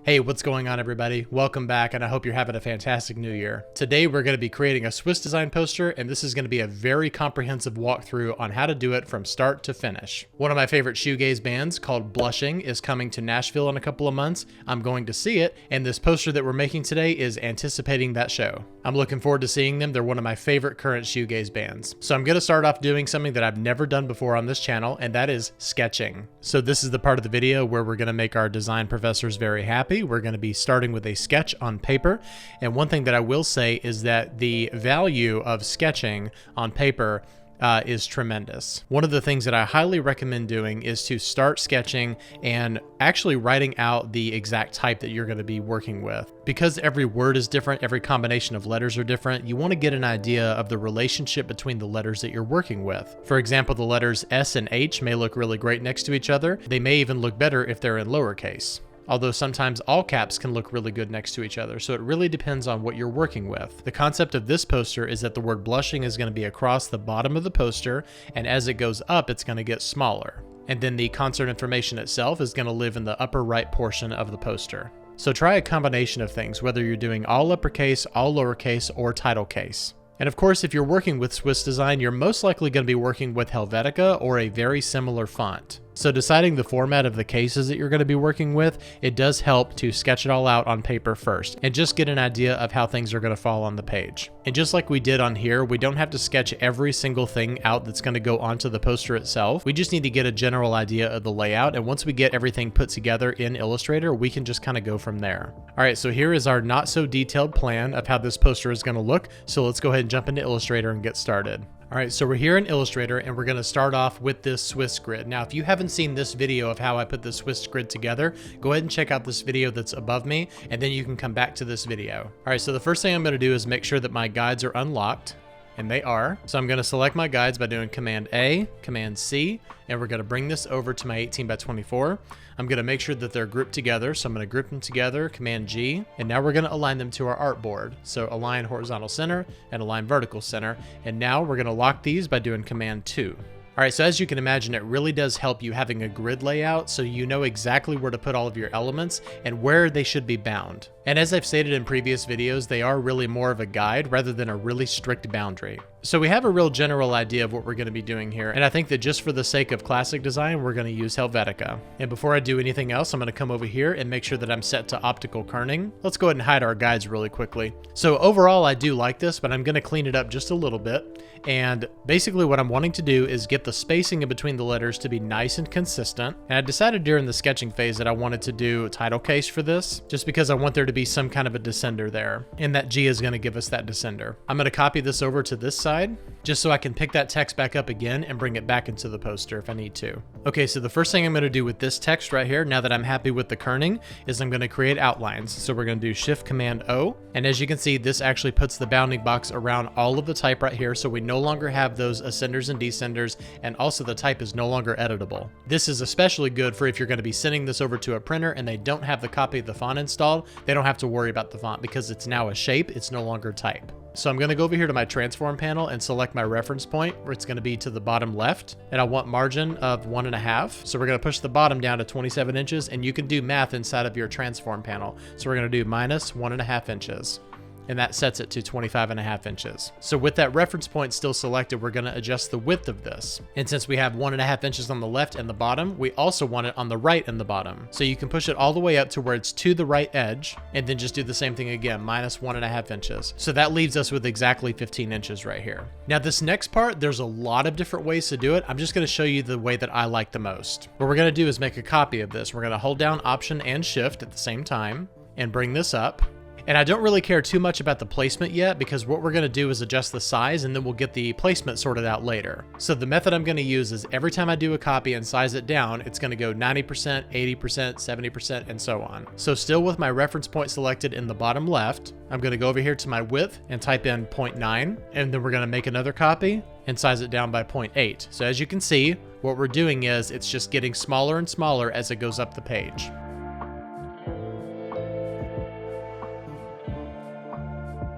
Hey, what's going on everybody? Welcome back and I hope you're having a fantastic new year. Today we're going to be creating a Swiss design poster and this is going to be a very comprehensive walkthrough on how to do it from start to finish. One of my favorite shoegaze bands called Blushing is coming to Nashville in a couple of months. I'm going to see it and this poster that we're making today is anticipating that show. I'm looking forward to seeing them. They're one of my favorite current shoegaze bands. So I'm going to start off doing something that I've never done before on this channel and that is sketching. So this is the part of the video where we're going to make our design professors very happy. We're going to be starting with a sketch on paper. And one thing that I will say is that the value of sketching on paper is tremendous. One of the things that I highly recommend doing is to start sketching and actually writing out the exact type that you're going to be working with. Because every word is different, every combination of letters are different, you want to get an idea of the relationship between the letters that you're working with. For example, the letters S and H may look really great next to each other. They may even look better if they're in lowercase. Although sometimes all caps can look really good next to each other, so it really depends on what you're working with. The concept of this poster is that the word blushing is going to be across the bottom of the poster, and as it goes up, it's going to get smaller. And then the concert information itself is going to live in the upper right portion of the poster. So try a combination of things, whether you're doing all uppercase, all lowercase, or title case. And of course, if you're working with Swiss design, you're most likely going to be working with Helvetica or a very similar font. So deciding the format of the cases that you're going to be working with, it does help to sketch it all out on paper first and just get an idea of how things are going to fall on the page. And just like we did on here, we don't have to sketch every single thing out that's going to go onto the poster itself. We just need to get a general idea of the layout. And once we get everything put together in Illustrator, we can just kind of go from there. All right, so here is our not so detailed plan of how this poster is going to look. So let's go ahead and jump into Illustrator and get started. All right, so we're here in Illustrator and we're gonna start off with this Swiss grid. Now, if you haven't seen this video of how I put the Swiss grid together, go ahead and check out this video that's above me, and then you can come back to this video. All right, so the first thing I'm gonna do is make sure that my guides are unlocked, and they are. So I'm gonna select my guides by doing Command A, Command C, and we're gonna bring this over to my 18 by 24. I'm gonna make sure that they're grouped together. So I'm gonna group them together, Command G, and now we're gonna align them to our artboard. So align horizontal center and align vertical center. And now we're gonna lock these by doing Command 2. All right, so as you can imagine, it really does help you having a grid layout so you know exactly where to put all of your elements and where they should be bound. And as I've stated in previous videos, they are really more of a guide rather than a really strict boundary. So we have a real general idea of what we're going to be doing here, and I think that just for the sake of classic design, we're going to use Helvetica. And before I do anything else, I'm going to come over here and make sure that I'm set to optical kerning. Let's go ahead and hide our guides really quickly. So overall, I do like this, but I'm going to clean it up just a little bit. And basically what I'm wanting to do is get the spacing in between the letters to be nice and consistent. And I decided during the sketching phase that I wanted to do a title case for this, just because I want there to be some kind of a descender there. And that G is going to give us that descender. I'm going to copy this over to this side, just so I can pick that text back up again and bring it back into the poster if I need to. Okay, so the first thing I'm going to do with this text right here, now that I'm happy with the kerning, is I'm going to create outlines. So we're going to do Shift Command O, and as you can see, this actually puts the bounding box around all of the type right here, so we no longer have those ascenders and descenders, and also the type is no longer editable. This is especially good for if you're going to be sending this over to a printer and they don't have the copy of the font installed. They don't have to worry about the font because it's now a shape, it's no longer type. So I'm going to go over here to my transform panel and select my reference point, where it's going to be to the bottom left, and I want margin of 1.5. So we're going to push the bottom down to 27 inches, and you can do math inside of your transform panel. So we're going to do minus 1.5 inches. And that sets it to 25.5 inches. So with that reference point still selected, we're gonna adjust the width of this. And since we have 1.5 inches on the left and the bottom, we also want it on the right and the bottom. So you can push it all the way up to where it's to the right edge, and then just do the same thing again, minus 1.5 inches. So that leaves us with exactly 15 inches right here. Now this next part, there's a lot of different ways to do it. I'm just gonna show you the way that I like the most. What we're gonna do is make a copy of this. We're gonna hold down Option and Shift at the same time and bring this up. And I don't really care too much about the placement yet, because what we're going to do is adjust the size and then we'll get the placement sorted out later. So the method I'm going to use is every time I do a copy and size it down, it's going to go 90%, 80%, 70%, and so on. So still with my reference point selected in the bottom left, I'm going to go over here to my width and type in 0.9, and then we're going to make another copy and size it down by 0.8. So as you can see, what we're doing is it's just getting smaller and smaller as it goes up the page.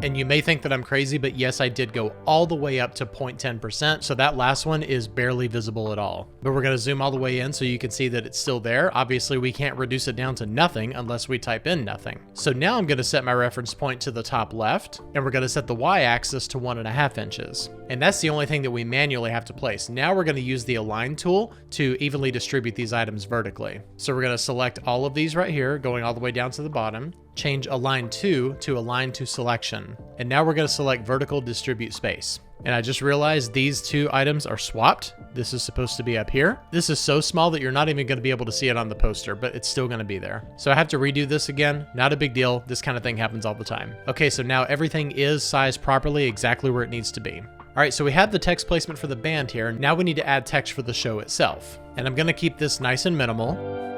And you may think that I'm crazy, but yes, I did go all the way up to 0.10%. So that last one is barely visible at all. But we're going to zoom all the way in so you can see that it's still there. Obviously, we can't reduce it down to nothing unless we type in nothing. So now I'm going to set my reference point to the top left, and we're going to set the y-axis to 1.5 inches. And that's the only thing that we manually have to place. Now we're going to use the align tool to evenly distribute these items vertically. So we're going to select all of these right here, going all the way down to the bottom. Change align to align to selection. And now we're going to select vertical distribute space. And I just realized these two items are swapped. This is supposed to be up here. This is so small that you're not even going to be able to see it on the poster, but it's still going to be there. So I have to redo this again. Not a big deal. This kind of thing happens all the time. Okay, so now everything is sized properly, exactly where it needs to be. All right, so we have the text placement for the band here. Now we need to add text for the show itself. And I'm going to keep this nice and minimal.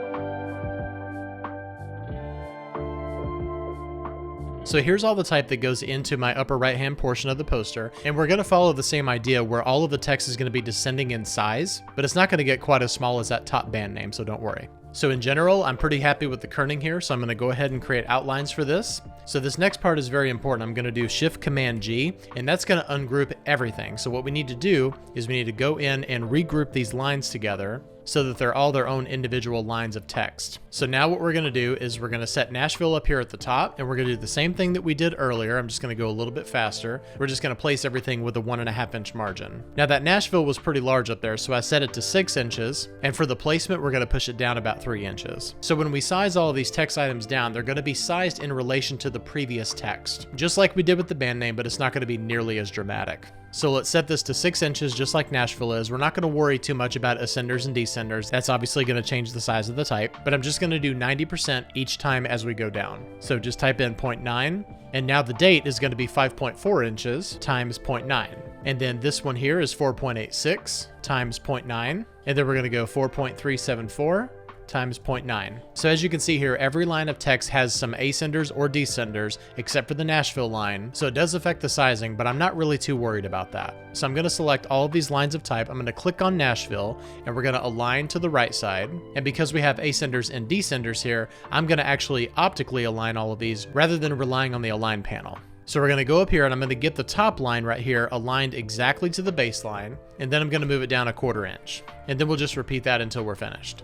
So here's all the type that goes into my upper right hand portion of the poster, and we're going to follow the same idea where all of the text is going to be descending in size, but it's not going to get quite as small as that top band name, so don't worry. So in general, I'm pretty happy with the kerning here, so I'm going to go ahead and create outlines for this. So this next part is very important. I'm going to do Shift-Command-G, and that's going to ungroup everything. So what we need to do is we need to go in and regroup these lines together so that they're all their own individual lines of text. So now what we're going to do is we're going to set Nashville up here at the top, and we're going to do the same thing that we did earlier. I'm just going to go a little bit faster. We're just going to place everything with a 1.5 inch margin. Now that Nashville was pretty large up there, so I set it to 6 inches, and for the placement, we're going to push it down about 3 inches. So when we size all of these text items down, they're going to be sized in relation to the previous text, just like we did with the band name, but it's not going to be nearly as dramatic. So let's set this to 6 inches, just like Nashville is. We're not going to worry too much about ascenders and descenders. That's obviously going to change the size of the type, but I'm just going to do 90% each time as we go down. So just type in 0.9, and now the date is going to be 5.4 inches times 0.9. And then this one here is 4.86 times 0.9, and then we're going to go 4.374 times 0.9. So as you can see here, every line of text has some ascenders or descenders, except for the Nashville line. So it does affect the sizing, but I'm not really too worried about that. So I'm going to select all of these lines of type. I'm going to click on Nashville, and we're going to align to the right side. And because we have ascenders and descenders here, I'm going to actually optically align all of these rather than relying on the align panel. So we're going to go up here, and I'm going to get the top line right here aligned exactly to the baseline, and then I'm going to move it down 1/4 inch. And then we'll just repeat that until we're finished.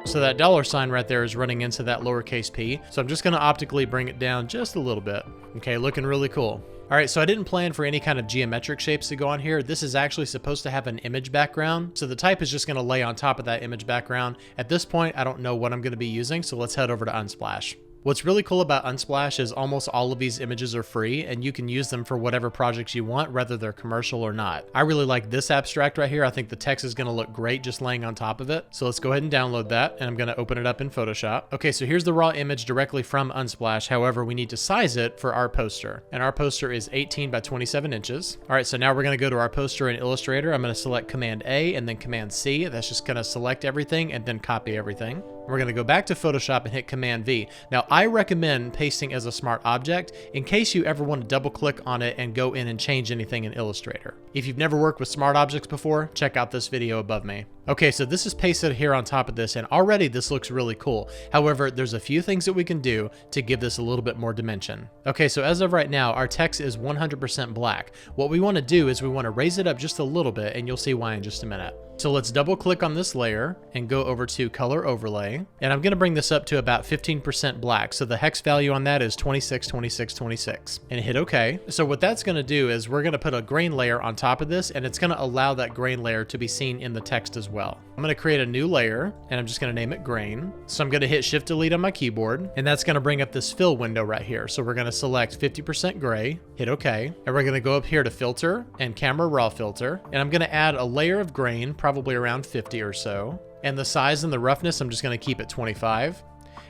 So that $sign right there is running into that lowercase p. So I'm just going to optically bring it down just a little bit. Okay, looking really cool. All right, so I didn't plan for any kind of geometric shapes to go on here. This is actually supposed to have an image background. So the type is just going to lay on top of that image background. At this point, I don't know what I'm going to be using. So let's head over to Unsplash. What's really cool about Unsplash is almost all of these images are free, and you can use them for whatever projects you want, whether they're commercial or not. I really like this abstract right here. I think the text is going to look great just laying on top of it. So let's go ahead and download that, and I'm going to open it up in Photoshop. Okay, so here's the raw image directly from Unsplash. However, we need to size it for our poster, and our poster is 18 by 27 inches. All right, so now we're going to go to our poster in Illustrator. I'm going to select Command A and then Command C. That's just going to select everything and then copy everything. We're going to go back to Photoshop and hit Command V. Now, I recommend pasting as a smart object in case you ever want to double click on it and go in and change anything in Illustrator. If you've never worked with smart objects before, check out this video above me. Okay, so this is pasted here on top of this, and already this looks really cool. However, there's a few things that we can do to give this a little bit more dimension. Okay, so as of right now, our text is 100% black. What we want to do is we want to raise it up just a little bit, and you'll see why in just a minute. So let's double click on this layer and go over to color overlay. And I'm going to bring this up to about 15% black. So the hex value on that is 26, 26, 26, and hit OK. So what that's going to do is we're going to put a grain layer on top of this, and it's going to allow that grain layer to be seen in the text as well. I'm going to create a new layer, and I'm just going to name it grain. So I'm going to hit Shift Delete on my keyboard, and that's going to bring up this fill window right here. So we're going to select 50% gray, hit OK, and we're going to go up here to filter and camera raw filter, and I'm going to add a layer of grain, probably around 50 or so. And the size and the roughness, I'm just going to keep at 25.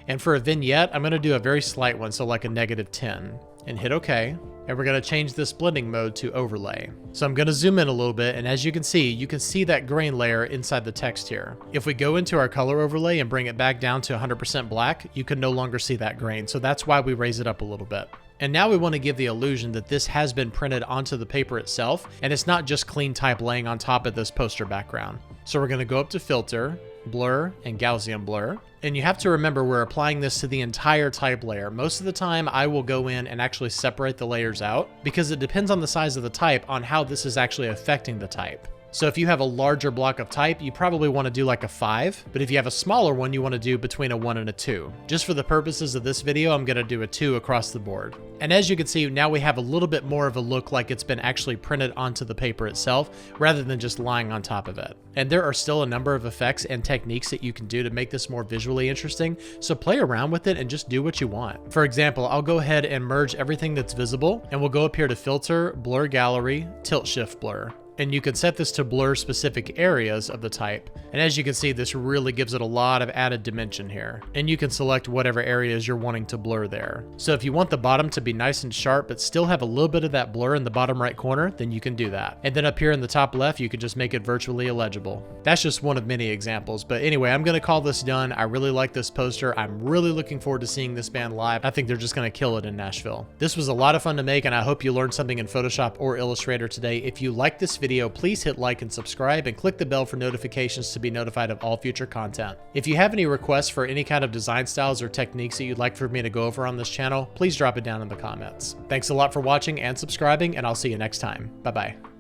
And for a vignette, I'm going to do a very slight one, so like a -10, and hit OK. And we're going to change this blending mode to overlay. So I'm going to zoom in a little bit, and as you can see that grain layer inside the text here. If we go into our color overlay and bring it back down to 100% black, you can no longer see that grain. So that's why we raise it up a little bit. And now we want to give the illusion that this has been printed onto the paper itself, and it's not just clean type laying on top of this poster background. So we're going to go up to filter, blur, and Gaussian blur. And you have to remember we're applying this to the entire type layer. Most of the time I will go in and actually separate the layers out because it depends on the size of the type on how this is actually affecting the type. So if you have a larger block of type, you probably want to do like a 5, but if you have a smaller one, you want to do between a 1 and a 2. Just for the purposes of this video, I'm going to do a 2 across the board. And as you can see, now we have a little bit more of a look like it's been actually printed onto the paper itself, rather than just lying on top of it. And there are still a number of effects and techniques that you can do to make this more visually interesting, so play around with it and just do what you want. For example, I'll go ahead and merge everything that's visible, and we'll go up here to Filter, Blur Gallery, Tilt Shift Blur. And you can set this to blur specific areas of the type. And as you can see, this really gives it a lot of added dimension here. And you can select whatever areas you're wanting to blur there. So if you want the bottom to be nice and sharp, but still have a little bit of that blur in the bottom right corner, then you can do that. And then up here in the top left, you can just make it virtually illegible. That's just one of many examples. But anyway, I'm gonna call this done. I really like this poster. I'm really looking forward to seeing this band live. I think they're just gonna kill it in Nashville. This was a lot of fun to make, and I hope you learned something in Photoshop or Illustrator today. If you like this video, please hit like and subscribe and click the bell for notifications to be notified of all future content. If you have any requests for any kind of design styles or techniques that you'd like for me to go over on this channel, please drop it down in the comments. Thanks a lot for watching and subscribing, and I'll see you next time. Bye-bye.